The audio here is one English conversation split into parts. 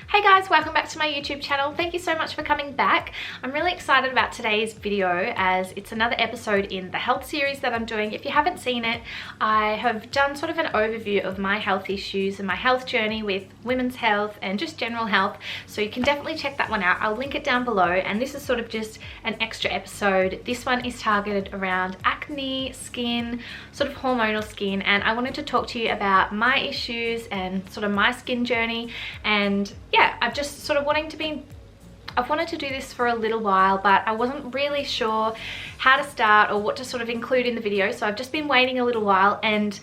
Hey guys, welcome back to my YouTube channel. Thank you so much for coming back. I'm really excited about today's video as it's another episode in the health series that I'm doing. If you haven't seen it, I have done sort of an overview of my health issues and my health journey with women's health and just general health. So you can definitely check that one out. I'll link it down below, and this is sort of just an extra episode. This one is targeted around acne, skin, sort of hormonal skin, and I wanted to talk to you about my issues and sort of my skin journey. And yeah, I've just sort of I've wanted to do this for a little while, but I wasn't really sure how to start or what to sort of include in the video. So I've just been waiting a little while, and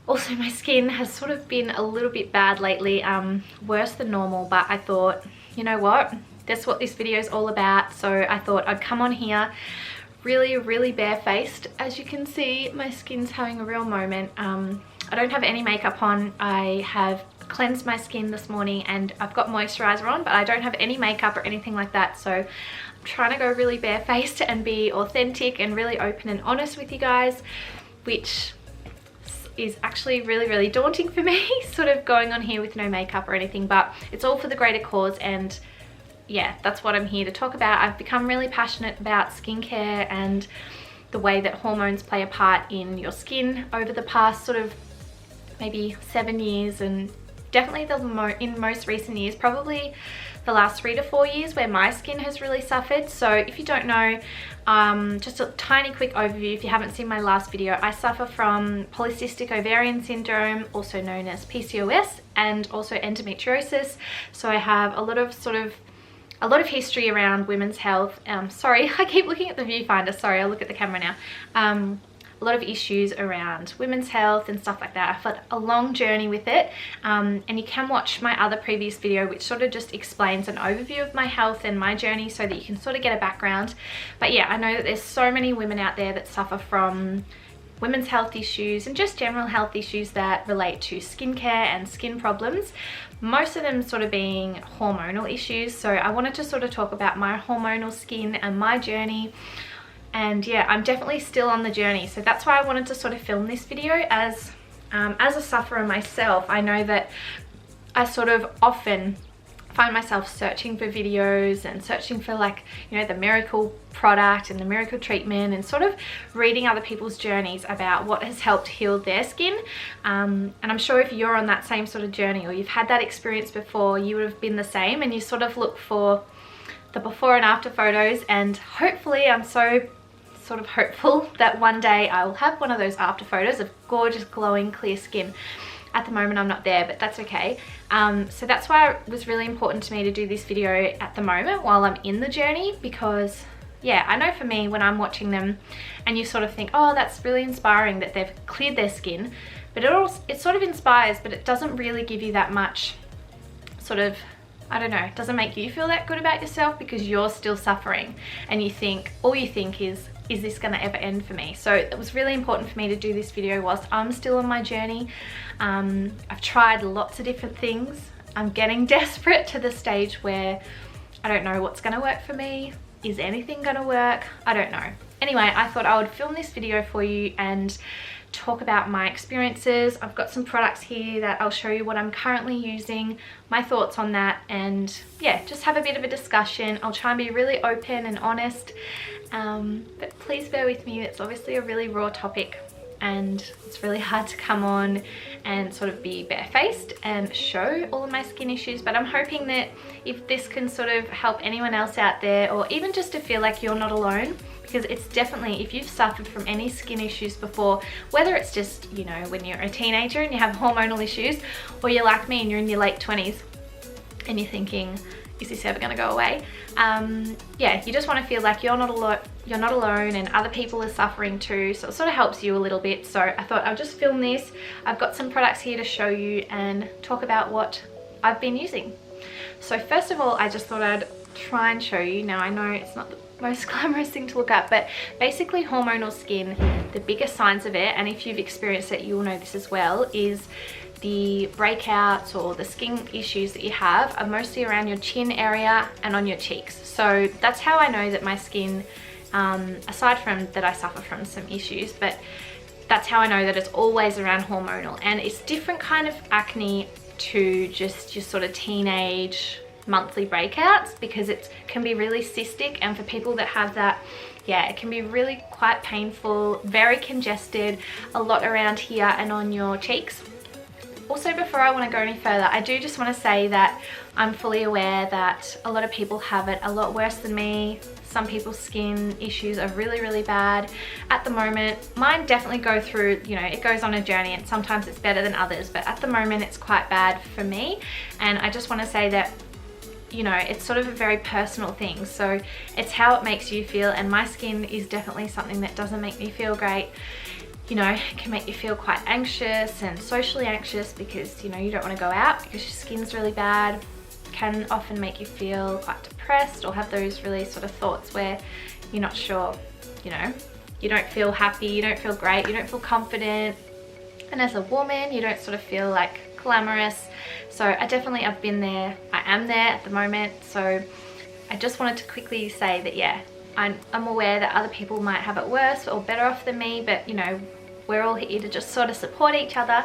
also my skin has sort of been a little bit bad lately, worse than normal. But I thought, you know what, that's what this video is all about. So I thought I'd come on here really barefaced. As you can see, my skin's having a real moment. I don't have any makeup on. I have cleansed my skin this morning and I've got moisturizer on, but I don't have any makeup or anything like that. So I'm trying to go really barefaced and be authentic and really open and honest with you guys, which is actually really daunting for me, sort of going on here with no makeup or anything, but it's all for the greater cause. And yeah, that's what I'm here to talk about. I've become really passionate about skincare and the way that hormones play a part in your skin over the past sort of maybe 7 years, and definitely in most recent years, probably the last 3 to 4 years, where my skin has really suffered. So if you don't know, just a tiny quick overview if you haven't seen my last video, I suffer from polycystic ovarian syndrome, also known as PCOS, and also endometriosis. So I have a lot of history around women's health. Sorry, I keep looking at the viewfinder. Sorry, I'll look at the camera now. A lot of issues around women's health and stuff like that. I've had a long journey with it, and you can watch my other previous video which sort of just explains an overview of my health and my journey so that you can sort of get a background. But yeah, I know that there's so many women out there that suffer from women's health issues and just general health issues that relate to skincare and skin problems, most of them sort of being hormonal issues. So I wanted to sort of talk about my hormonal skin and my journey. And yeah, I'm definitely still on the journey. So that's why I wanted to sort of film this video. As a sufferer myself, I know that I sort of often find myself searching for videos and searching for, like, you know, the miracle product and the miracle treatment, and sort of reading other people's journeys about what has helped heal their skin. And I'm sure if you're on that same sort of journey, or you've had that experience before, you would have been the same, and you sort of look for the before and after photos. And hopefully, I'm so sort of hopeful that one day I will have one of those after photos of gorgeous glowing clear skin. At the moment I'm not there, but that's okay. So that's why it was really important to me to do this video at the moment while I'm in the journey, because yeah, I know for me, when I'm watching them and you sort of think, oh, that's really inspiring that they've cleared their skin, but it sort of inspires, but it doesn't really give you that much sort of, I don't know, it doesn't make you feel that good about yourself, because you're still suffering and all you think is this gonna ever end for me? So it was really important for me to do this video whilst I'm still on my journey. I've tried lots of different things. I'm getting desperate to the stage where I don't know what's gonna work for me. Is anything gonna work? I don't know. Anyway, I thought I would film this video for you and talk about my experiences. I've got some products here that I'll show you what I'm currently using, my thoughts on that, and yeah, just have a bit of a discussion. I'll try and be really open and honest, but please bear with me. It's obviously a really raw topic, and it's really hard to come on and sort of be barefaced and show all of my skin issues. But I'm hoping that if this can sort of help anyone else out there, or even just to feel like you're not alone, because it's definitely, if you've suffered from any skin issues before, whether it's just, you know, when you're a teenager and you have hormonal issues, or you're like me and you're in your late 20s and you're thinking, is this ever going to go away? Yeah, you just want to feel like you're not alone and other people are suffering too, so it sort of helps you a little bit. So I thought I'll just film this. I've got some products here to show you and talk about what I've been using. So first of all, I just thought I'd try and show you. Now I know it's not the most glamorous thing to look at, but basically hormonal skin, the biggest signs of it, and if you've experienced it you will know this as well, is the breakouts or the skin issues that you have are mostly around your chin area and on your cheeks. So that's how I know that my skin, aside from that I suffer from some issues, but that's how I know that it's always around hormonal. And it's different kind of acne to just your sort of teenage monthly breakouts, because it can be really cystic, and for people that have that, yeah, it can be really quite painful, very congested, a lot around here and on your cheeks. Also, before I want to go any further, I do just want to say that I'm fully aware that a lot of people have it a lot worse than me. Some people's skin issues are really, really bad at the moment. Mine definitely go through, you know, it goes on a journey, and sometimes it's better than others, but at the moment it's quite bad for me. And I just want to say that, you know, it's sort of a very personal thing. So it's how it makes you feel, and my skin is definitely something that doesn't make me feel great. You know, it can make you feel quite anxious and socially anxious because, you know, you don't want to go out because your skin's really bad. Can often make you feel quite depressed or have those really sort of thoughts where you're not sure, you know, you don't feel happy, you don't feel great, you don't feel confident. And as a woman, you don't sort of feel like glamorous. So I've been there, I am there at the moment. So I just wanted to quickly say that, yeah, I'm aware that other people might have it worse or better off than me, but you know, we're all here to just sort of support each other.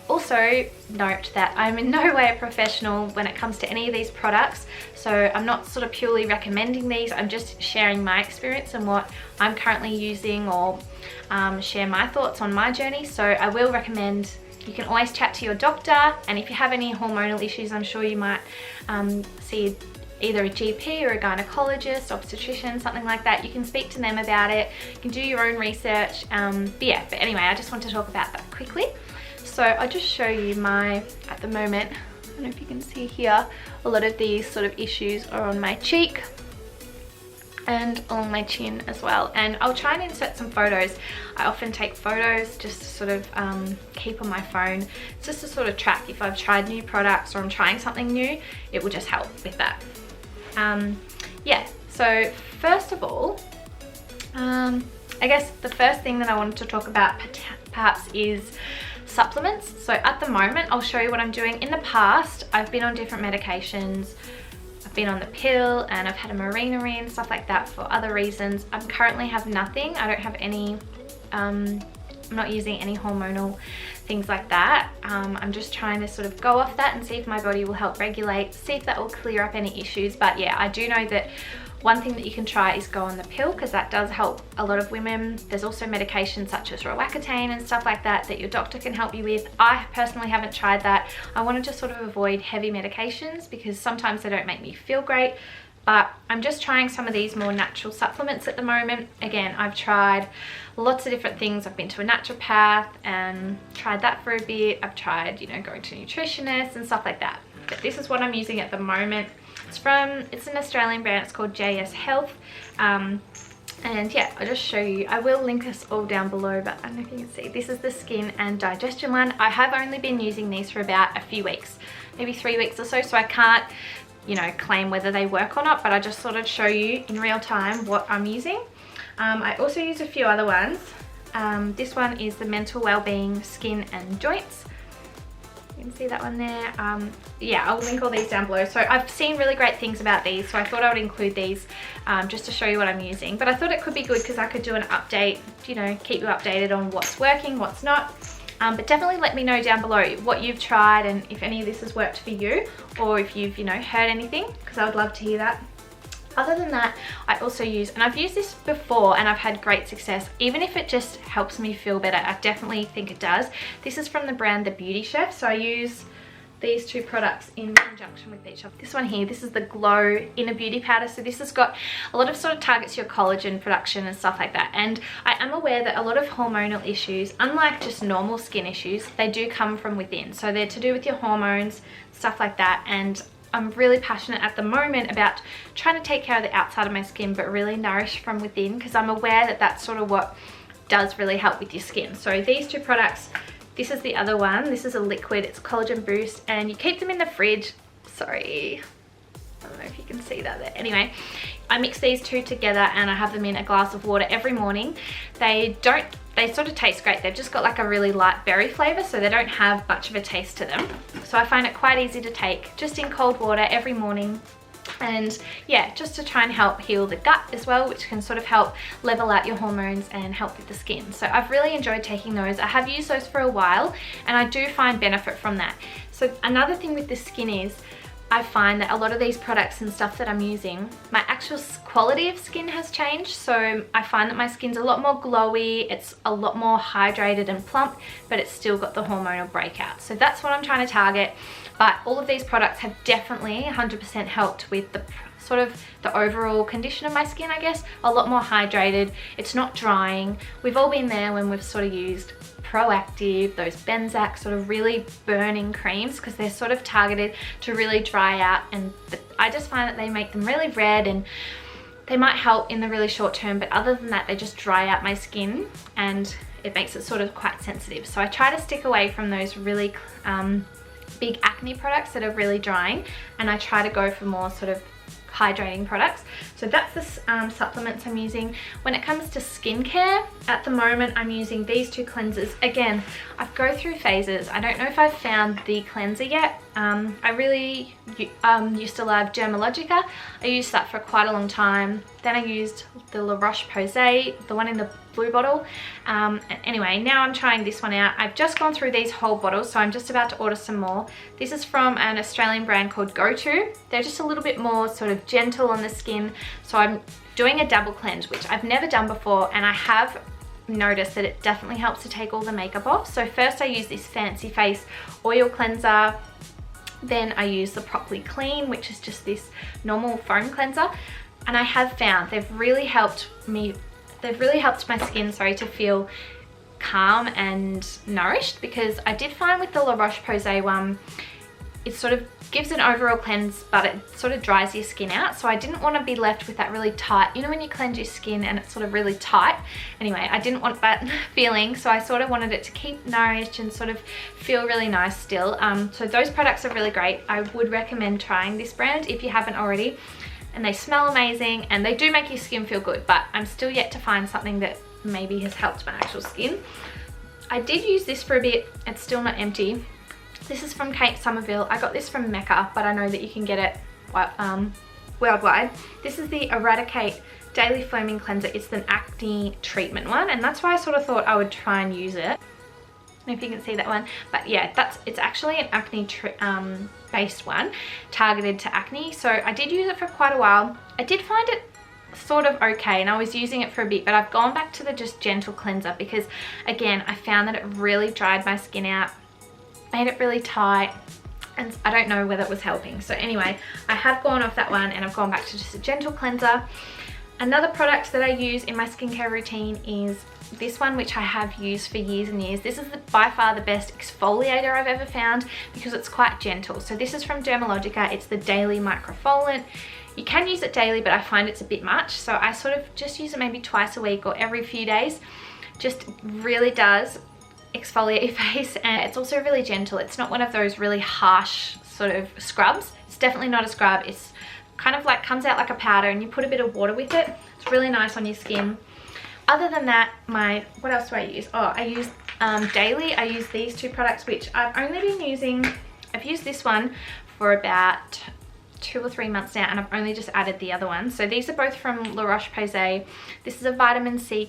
Also note that I'm in no way a professional when it comes to any of these products, so I'm not sort of purely recommending these. I'm just sharing my experience and what I'm currently using, or share my thoughts on my journey. So I will recommend, you can always chat to your doctor, and if you have any hormonal issues, I'm sure you might see either a GP or a gynecologist, obstetrician, something like that. You can speak to them about it. You can do your own research. But anyway, I just want to talk about that quickly. So I'll just show you at the moment, I don't know if you can see here, a lot of these sort of issues are on my cheek and along my chin as well. And I'll try and insert some photos. I often take photos just to sort of keep on my phone, just to sort of track if I've tried new products or I'm trying something new. It will just help with that. Yeah, so first of all, I guess the first thing that I wanted to talk about perhaps is supplements. So at the moment, I'll show you what I'm doing. In the past, I've been on different medications. I've been on the pill, and I've had a Marina and stuff like that for other reasons. I currently have nothing. I don't have any, I'm not using any hormonal things like that. I'm just trying to sort of go off that and see if my body will help regulate, see if that will clear up any issues. But yeah, I do know that one thing that you can try is go on the pill, because that does help a lot of women. There's also medications such as Eradicate and stuff like that that your doctor can help you with. I personally haven't tried that. I wanted to sort of avoid heavy medications because sometimes they don't make me feel great. But I'm just trying some of these more natural supplements at the moment. Again, I've tried lots of different things. I've been to a naturopath and tried that for a bit. I've tried, you know, going to nutritionists and stuff like that. But this is what I'm using at the moment. It's an Australian brand. It's called JS Health. And yeah, I'll just show you. I will link this all down below, but I don't know if you can see. This is the skin and digestion one. I have only been using these for about a few weeks, maybe 3 weeks or so. So I can't, you know, claim whether they work or not, but I just sort of show you in real time what I'm using. I also use a few other ones. This one is the Mental Wellbeing Skin and Joints. You can see that one there. Yeah, I'll link all these down below. So I've seen really great things about these, so I thought I would include these just to show you what I'm using. But I thought it could be good because I could do an update, you know, keep you updated on what's working, what's not. But definitely let me know down below what you've tried and if any of this has worked for you, or if you've, you know, heard anything, because I would love to hear that. Other than that, I also use, and I've used this before and I've had great success, even if it just helps me feel better. I definitely think it does. This is from the brand The Beauty Chef. So I use these two products in conjunction with each other. This one here, this is the Glow Inner Beauty Powder. So this has got a lot of sort of targets your collagen production and stuff like that. And I am aware that a lot of hormonal issues, unlike just normal skin issues, they do come from within. So they're to do with your hormones, stuff like that. And I'm really passionate at the moment about trying to take care of the outside of my skin, but really nourish from within, because I'm aware that that's sort of what does really help with your skin. So these two products, this is the other one. This is a liquid, it's Collagen Boost, and you keep them in the fridge. Sorry, I don't know if you can see that there. Anyway, I mix these two together and I have them in a glass of water every morning. They sort of taste great. They've just got like a really light berry flavor, so they don't have much of a taste to them. So I find it quite easy to take just in cold water every morning. And yeah, just to try and help heal the gut as well, which can sort of help level out your hormones and help with the skin. So I've really enjoyed taking those. I have used those for a while and I do find benefit from that. So another thing with the skin is I find that a lot of these products and stuff that I'm using, my actual quality of skin has changed. So I find that my skin's a lot more glowy, it's a lot more hydrated and plump, but it's still got the hormonal breakout. So that's what I'm trying to target. But all of these products have definitely 100% helped with the sort of the overall condition of my skin, I guess. A lot more hydrated, it's not drying. We've all been there when we've sort of used Proactive, those Benzac sort of really burning creams, because they're sort of targeted to really dry out, and I just find that they make them really red, and they might help in the really short term, but other than that they just dry out my skin and it makes it sort of quite sensitive. So I try to stick away from those really big acne products that are really drying, and I try to go for more sort of hydrating products. So that's the supplements I'm using. When it comes to skincare, at the moment I'm using these two cleansers. Again, I go through phases. I don't know if I've found the cleanser yet. I really used to love Dermalogica. I used that for quite a long time. Then I used the La Roche-Posay, the one in the blue bottle. Anyway, now I'm trying this one out. I've just gone through these whole bottles, so I'm just about to order some more. This is from an Australian brand called Go-To. They're just a little bit more sort of gentle on the skin. So I'm doing a double cleanse, which I've never done before, and I have noticed that it definitely helps to take all the makeup off. So first I use this Fancy Face oil cleanser. Then I use the Properly Clean, which is just this normal foam cleanser. And I have found they've really helped my skin, to feel calm and nourished, because I did find with the La Roche-Posay one, it sort of gives an overall cleanse, but it sort of dries your skin out. So I didn't want to be left with that really tight, you know when you cleanse your skin and it's sort of really tight. Anyway, I didn't want that feeling, so I sort of wanted it to keep nourished and sort of feel really nice still. So those products are really great. I would recommend trying this brand if you haven't already. And they smell amazing, and they do make your skin feel good, but I'm still yet to find something that maybe has helped my actual skin. I did use this for a bit. It's still not empty. This is from Kate Somerville. I got this from Mecca, but I know that you can get it worldwide. This is the Eradicate Daily Foaming Cleanser. It's an acne treatment one, and that's why I sort of thought I would try and use it. I don't know if you can see that one, but yeah, it's actually an acne based one targeted to acne. So I did use it for quite a while. I did find it sort of okay, and I was using it for a bit, but I've gone back to the just gentle cleanser, because again, I found that it really dried my skin out, made it really tight, and I don't know whether it was helping. So anyway, I have gone off that one and I've gone back to just a gentle cleanser. Another product that I use in my skincare routine is this one, which I have used for years and years. This is by far the best exfoliator I've ever found, because it's quite gentle. So this is from Dermalogica. It's the Daily Microfoliant. You can use it daily, but I find it's a bit much. So I sort of just use it maybe twice a week or every few days. Just really does exfoliate your face, and it's also really gentle. It's not one of those really harsh sort of scrubs. It's definitely not a scrub. It's kind of like comes out like a powder, and you put a bit of water with it. It's really nice on your skin. Other than that, what else do I use? Oh, I use daily. I use these two products, which I've only been using. I've used this one for about 2 or 3 months now, and I've only just added the other one. So these are both from La Roche-Posay. This is a vitamin C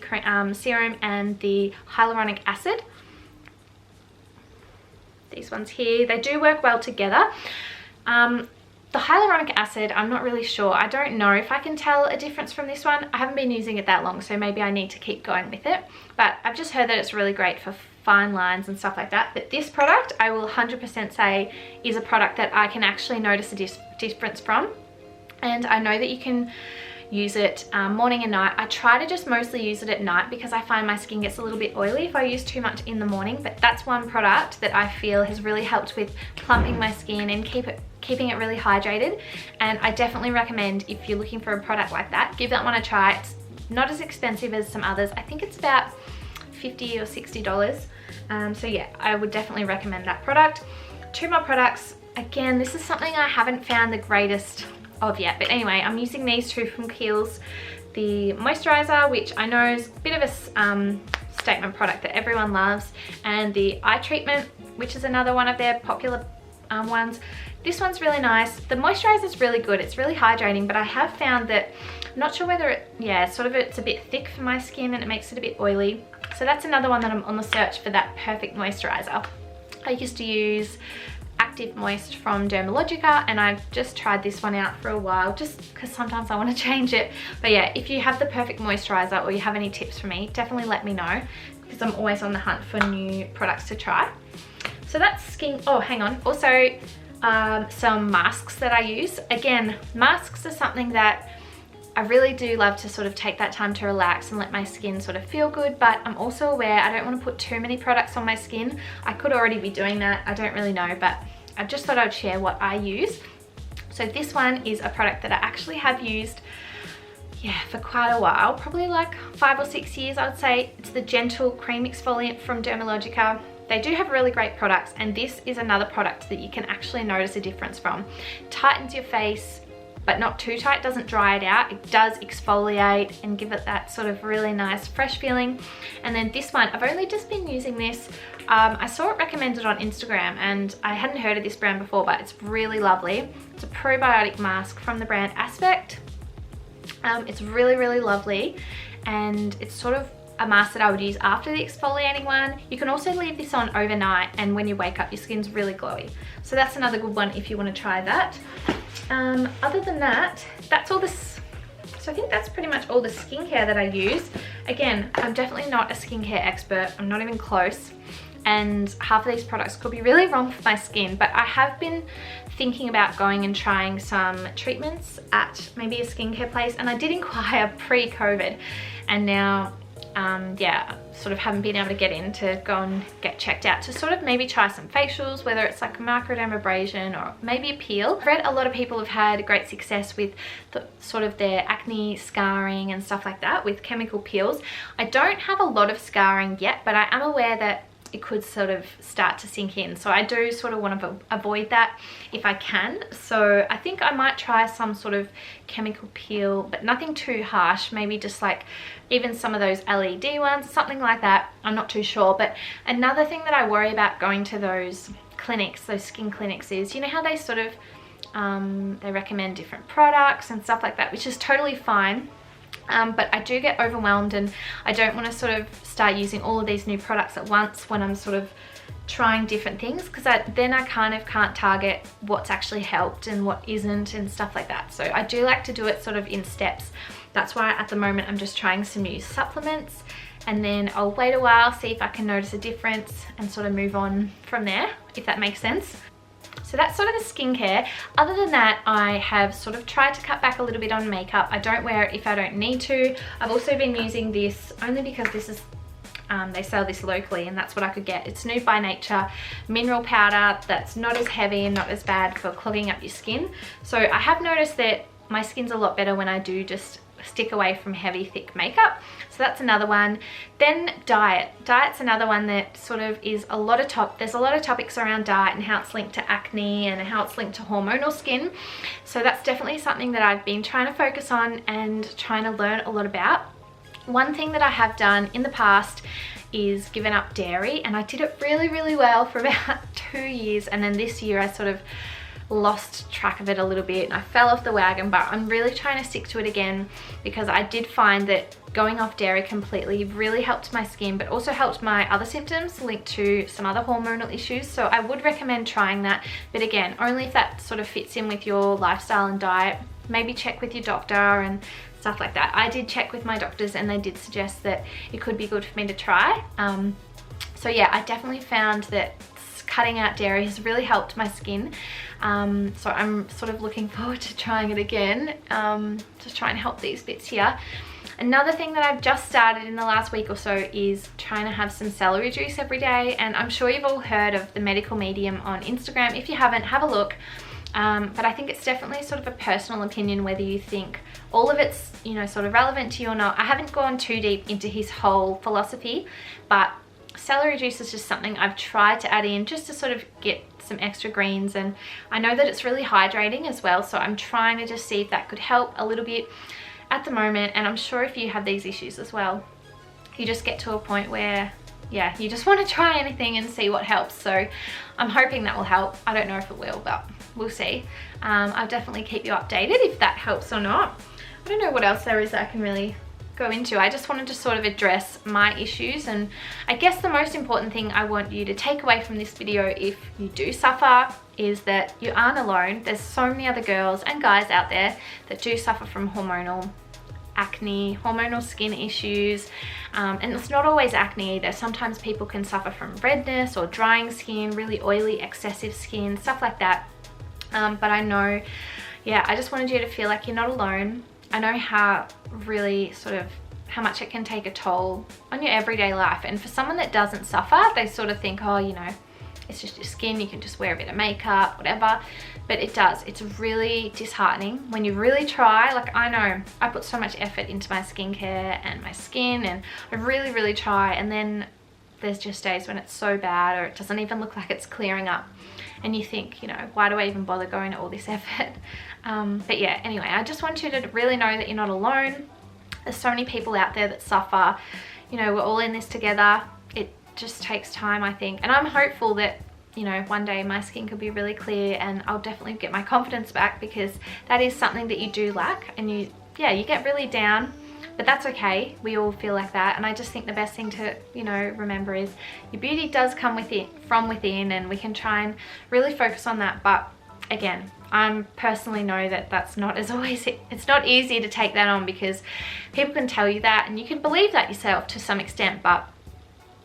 serum and the Hyaluronic Acid. These ones here, they do work well together. The Hyaluronic Acid, I'm not really sure. I don't know if I can tell a difference from this one. I haven't been using it that long, so maybe I need to keep going with it. But I've just heard that it's really great for fine lines and stuff like that. But this product, I will 100% say, is a product that I can actually notice a difference from. And I know that you can use it morning and night. I try to just mostly use it at night, because I find my skin gets a little bit oily if I use too much in the morning. But that's one product that I feel has really helped with plumping my skin and keeping it really hydrated. And I definitely recommend, if you're looking for a product like that, give that one a try. It's not as expensive as some others. I think it's about $50 or $60. So yeah, I would definitely recommend that product. 2 more products. Again, this is something I haven't found the greatest of yet, but anyway, I'm using these two from Kiehl's. The Moisturizer, which I know is a bit of a statement product that everyone loves, and the eye treatment, which is another one of their popular ones. This one's really nice. The moisturizer is really good. It's really hydrating, but I have found that, I'm not sure whether it's a bit thick for my skin and it makes it a bit oily. So that's another one that I'm on the search for, that perfect moisturizer. I used to use Active Moist from Dermalogica, and I've just tried this one out for a while just because sometimes I want to change it. But yeah, if you have the perfect moisturizer or you have any tips for me, definitely let me know, because I'm always on the hunt for new products to try. So that's skin. Oh, hang on. Also, some masks that I use. Again, masks are something that I really do love to sort of take that time to relax and let my skin sort of feel good, but I'm also aware I don't want to put too many products on my skin. I could already be doing that, I don't really know, but I just thought I'd share what I use. So this one is a product that I actually have used, yeah, for quite a while, probably like 5 or 6 years, I would say. It's the Gentle Cream Exfoliant from Dermalogica. They do have really great products, and this is another product that you can actually notice a difference from. Tightens your face, but not too tight, doesn't dry it out. It does exfoliate and give it that sort of really nice fresh feeling. And then this one, I've only just been using this. I saw it recommended on Instagram and I hadn't heard of this brand before, but it's really lovely. It's a probiotic mask from the brand Aspect. It's really, really lovely, and it's sort of a mask that I would use after the exfoliating one. You can also leave this on overnight, and when you wake up, your skin's really glowy. So that's another good one if you want to try that. Other than that, that's all this. So I think that's pretty much all the skincare that I use. Again, I'm definitely not a skincare expert. I'm not even close. And half of these products could be really wrong for my skin, but I have been thinking about going and trying some treatments at maybe a skincare place. And I did inquire pre-COVID, and now yeah, sort of haven't been able to get in to go and get checked out to sort of maybe try some facials, whether it's like microdermabrasion or maybe a peel. I've read a lot of people have had great success with the, sort of their acne scarring and stuff like that with chemical peels. I don't have a lot of scarring yet, but I am aware that it could sort of start to sink in, so I do sort of want to avoid that if I can. So I think I might try some sort of chemical peel, but nothing too harsh, maybe just like even some of those LED ones, something like that. I'm not too sure. But another thing that I worry about going to those clinics, those skin clinics, is, you know how they sort of they recommend different products and stuff like that, which is totally fine. But I do get overwhelmed, and I don't want to sort of start using all of these new products at once when I'm sort of trying different things, because then I kind of can't target what's actually helped and what isn't and stuff like that. So I do like to do it sort of in steps. That's why at the moment I'm just trying some new supplements, and then I'll wait a while, see if I can notice a difference and sort of move on from there, if that makes sense. So that's sort of the skincare. Other than that, I have sort of tried to cut back a little bit on makeup. I don't wear it if I don't need to. I've also been using this only because this is, they sell this locally and that's what I could get. It's Nude by Nature mineral powder that's not as heavy and not as bad for clogging up your skin. So I have noticed that my skin's a lot better when I do just stick away from heavy, thick makeup. So that's another one. Then diet. Diet's another one that sort of is a lot of there's a lot of topics around diet and how it's linked to acne and how it's linked to hormonal skin. So that's definitely something that I've been trying to focus on and trying to learn a lot about. One thing that I have done in the past is given up dairy, and I did it really, really well for about 2 years, and then this year I sort of lost track of it a little bit and I fell off the wagon, but I'm really trying to stick to it again, because I did find that going off dairy completely really helped my skin, but also helped my other symptoms linked to some other hormonal issues. So I would recommend trying that, but again, only if that sort of fits in with your lifestyle and diet. Maybe check with your doctor and stuff like that. I did check with my doctors and they did suggest that it could be good for me to try. So yeah, I definitely found that cutting out dairy has really helped my skin. So I'm sort of looking forward to trying it again, to try and help these bits here. Another thing that I've just started in the last week or so is trying to have some celery juice every day, and I'm sure you've all heard of the medical medium on Instagram. If you haven't, have a look. But I think it's definitely sort of a personal opinion whether you think all of it's, you know, sort of relevant to you or not. I haven't gone too deep into his whole philosophy, but celery juice is just something I've tried to add in just to sort of get some extra greens, and I know that it's really hydrating as well, so I'm trying to just see if that could help a little bit at the moment. And I'm sure if you have these issues as well, you just get to a point where, yeah, you just want to try anything and see what helps. So I'm hoping that will help. I don't know if it will, but we'll see. I'll definitely keep you updated if that helps or not. I don't know what else there is that I can really go into. I just wanted to sort of address my issues, and I guess the most important thing I want you to take away from this video, if you do suffer, is that you aren't alone. There's so many other girls and guys out there that do suffer from hormonal acne, hormonal skin issues, and it's not always acne either. Sometimes people can suffer from redness or drying skin, really oily, excessive skin, stuff like that. But I know, yeah, I just wanted you to feel like you're not alone. I know how really sort of how much it can take a toll on your everyday life. And for someone that doesn't suffer, they sort of think, oh, you know, it's just your skin, you can just wear a bit of makeup, whatever. But it does. It's really disheartening when you really try. Like, I know I put so much effort into my skincare and my skin, and I really, really try. And then there's just days when it's so bad, or it doesn't even look like it's clearing up. And you think, you know, why do I even bother going to all this effort? But yeah, anyway, I just want you to really know that you're not alone. There's so many people out there that suffer. You know, we're all in this together. It just takes time, I think. And I'm hopeful that, you know, one day my skin could be really clear and I'll definitely get my confidence back, because that is something that you do lack. And you get really down, but that's okay. We all feel like that. And I just think the best thing to, you know, remember is your beauty does come from within, and we can try and really focus on that. But again, I personally know that that's not as always, it's not easy to take that on, because people can tell you that and you can believe that yourself to some extent. But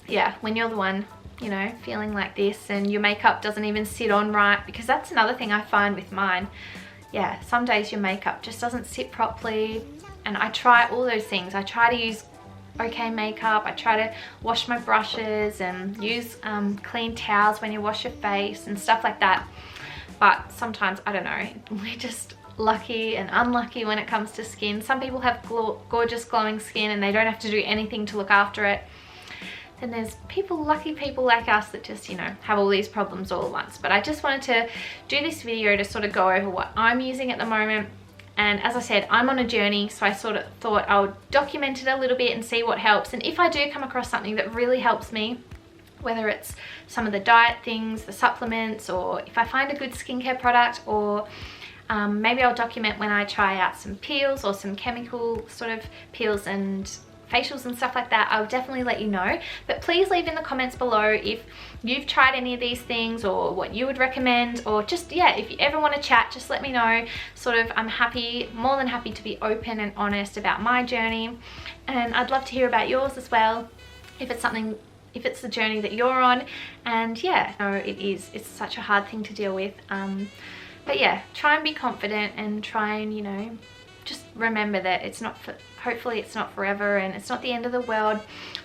yeah, when you're the one, you know, feeling like this and your makeup doesn't even sit on right, because that's another thing I find with mine. Yeah, some days your makeup just doesn't sit properly, and I try all those things. I try to use okay makeup, I try to wash my brushes and use clean towels when you wash your face and stuff like that. But sometimes, I don't know, we're just lucky and unlucky when it comes to skin. Some people have gorgeous glowing skin and they don't have to do anything to look after it. Then there's lucky people like us that just, you know, have all these problems all at once. But I just wanted to do this video to sort of go over what I'm using at the moment. And as I said, I'm on a journey, so I sort of thought I would document it a little bit and see what helps. And if I do come across something that really helps me, whether it's some of the diet things, the supplements, or if I find a good skincare product, or maybe I'll document when I try out some peels or some chemical sort of peels and facials and stuff like that. I'll definitely let you know. But please leave in the comments below if you've tried any of these things, or what you would recommend, or just, yeah, if you ever want to chat, just let me know. Sort of, I'm happy, more than happy to be open and honest about my journey, and I'd love to hear about yours as well, if it's the journey that you're on. And yeah, no, it's such a hard thing to deal with. But yeah, try and be confident, and try and, you know, just remember that it's not for, hopefully it's not forever, and it's not the end of the world.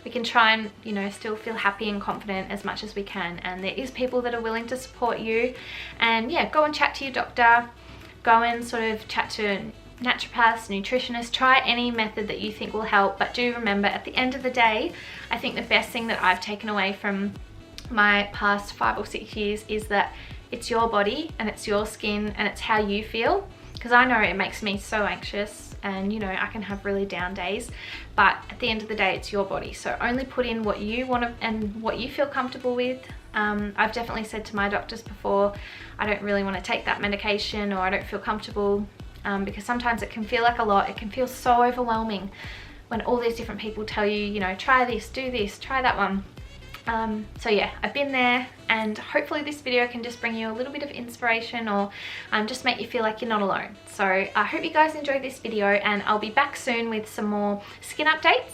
We can try and, you know, still feel happy and confident as much as we can, and there is people that are willing to support you. And yeah, go and chat to your doctor, go and sort of chat to naturopaths, nutritionists, try any method that you think will help. But do remember, at the end of the day, I think the best thing that I've taken away from my past 5 or 6 years is that it's your body and it's your skin and it's how you feel. Because I know it makes me so anxious, and, you know, I can have really down days, but at the end of the day, it's your body. So only put in what you want to and what you feel comfortable with. I've definitely said to my doctors before, I don't really want to take that medication, or I don't feel comfortable, because sometimes it can feel like a lot. It can feel so overwhelming when all these different people tell you, you know, try this, do this, try that one. So yeah, I've been there, and hopefully this video can just bring you a little bit of inspiration, or just make you feel like you're not alone. So I hope you guys enjoyed this video, and I'll be back soon with some more skin updates.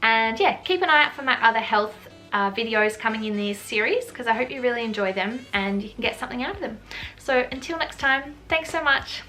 And yeah, keep an eye out for my other health videos coming in this series, because I hope you really enjoy them and you can get something out of them. So until next time, thanks so much.